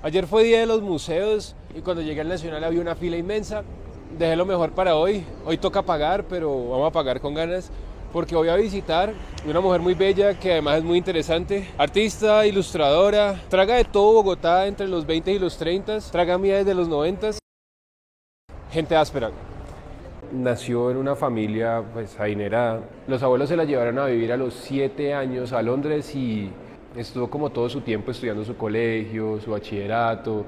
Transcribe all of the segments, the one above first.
Ayer fue día de los museos y cuando llegué al Nacional había una fila inmensa. Dejé lo mejor para hoy. Hoy toca pagar, pero vamos a pagar con ganas porque voy a visitar una mujer muy bella que además es muy interesante. Artista, ilustradora, traga de todo Bogotá entre los 20 y los 30, traga mía desde los 90. Gente áspera. Nació en una familia pues adinerada. Los abuelos se la llevaron a vivir a los 7 años a Londres y estuvo como todo su tiempo estudiando su colegio, su bachillerato,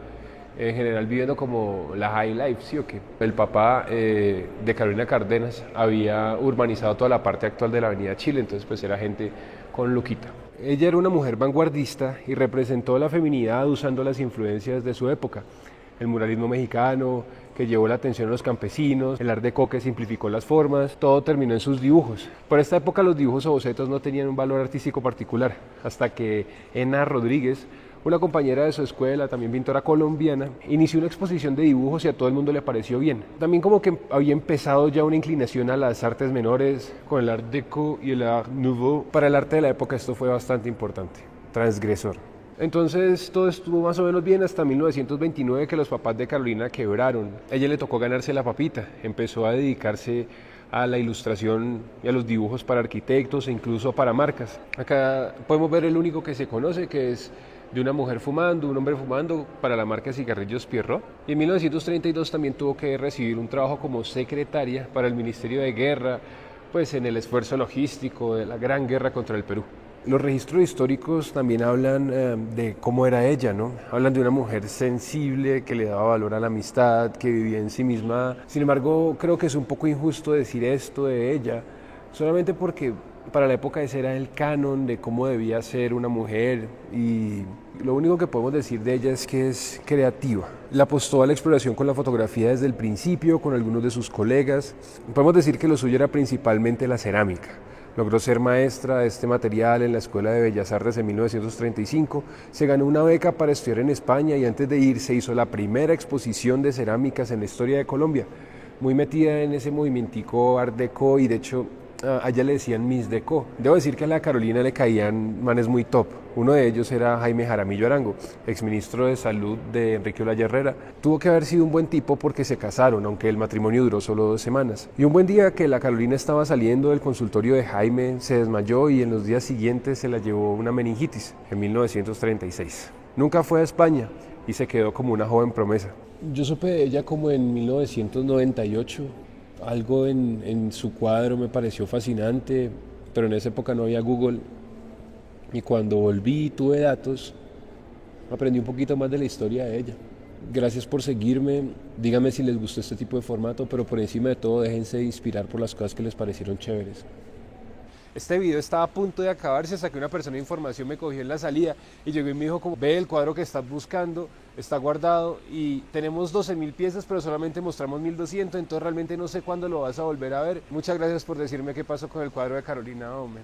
en general viviendo como la high life, ¿sí o qué? El papá de Carolina Cárdenas había urbanizado toda la parte actual de la avenida Chile, entonces pues era gente con luquita. Ella era una mujer vanguardista y representó la feminidad usando las influencias de su época. El muralismo mexicano, que llevó la atención a los campesinos, el art déco que simplificó las formas, todo terminó en sus dibujos. Por esta época los dibujos o bocetos no tenían un valor artístico particular, hasta que Ena Rodríguez, una compañera de su escuela, también pintora colombiana, inició una exposición de dibujos y a todo el mundo le pareció bien. También como que había empezado ya una inclinación a las artes menores con el art déco y el art nouveau. Para el arte de la época esto fue bastante importante, transgresor. Entonces todo estuvo más o menos bien hasta 1929 que los papás de Carolina quebraron. A ella le tocó ganarse la papita, empezó a dedicarse a la ilustración y a los dibujos para arquitectos e incluso para marcas. Acá podemos ver el único que se conoce, que es de una mujer fumando, un hombre fumando para la marca de cigarrillos Pierrot. Y en 1932 también tuvo que recibir un trabajo como secretaria para el Ministerio de Guerra, pues en el esfuerzo logístico de la gran guerra contra el Perú. Los registros históricos también hablan de cómo era ella, ¿no? Hablan de una mujer sensible que le daba valor a la amistad, que vivía en sí misma. Sin embargo, creo que es un poco injusto decir esto de ella, solamente porque para la época ese era el canon de cómo debía ser una mujer y lo único que podemos decir de ella es que es creativa. La apostó a la exploración con la fotografía desde el principio, con algunos de sus colegas. Podemos decir que lo suyo era principalmente la cerámica. Logró ser maestra de este material en la Escuela de Bellas Artes en 1935, se ganó una beca para estudiar en España y antes de irse hizo la primera exposición de cerámicas en la historia de Colombia. Muy metida en ese movimentico art déco y de hecho a ella le decían Miss Déco. Debo decir que a la Carolina le caían manes muy top. Uno de ellos era Jaime Jaramillo Arango, exministro de Salud de Enrique Olaya Herrera. Tuvo que haber sido un buen tipo porque se casaron, aunque el matrimonio duró solo 2 semanas. Y un buen día que la Carolina estaba saliendo del consultorio de Jaime, se desmayó y en los días siguientes se la llevó una meningitis en 1936. Nunca fue a España y se quedó como una joven promesa. Yo supe de ella como en 1998. Algo en su cuadro me pareció fascinante, pero en esa época no había Google. Y cuando volví y tuve datos, aprendí un poquito más de la historia de ella. Gracias por seguirme, díganme si les gustó este tipo de formato, pero por encima de todo déjense inspirar por las cosas que les parecieron chéveres. Este video estaba a punto de acabarse hasta que una persona de información me cogió en la salida y llegó y me dijo como, ve el cuadro que estás buscando, está guardado y tenemos 12.000 piezas pero solamente mostramos 1.200, entonces realmente no sé cuándo lo vas a volver a ver. Muchas gracias por decirme qué pasó con el cuadro de Carolina, hombre.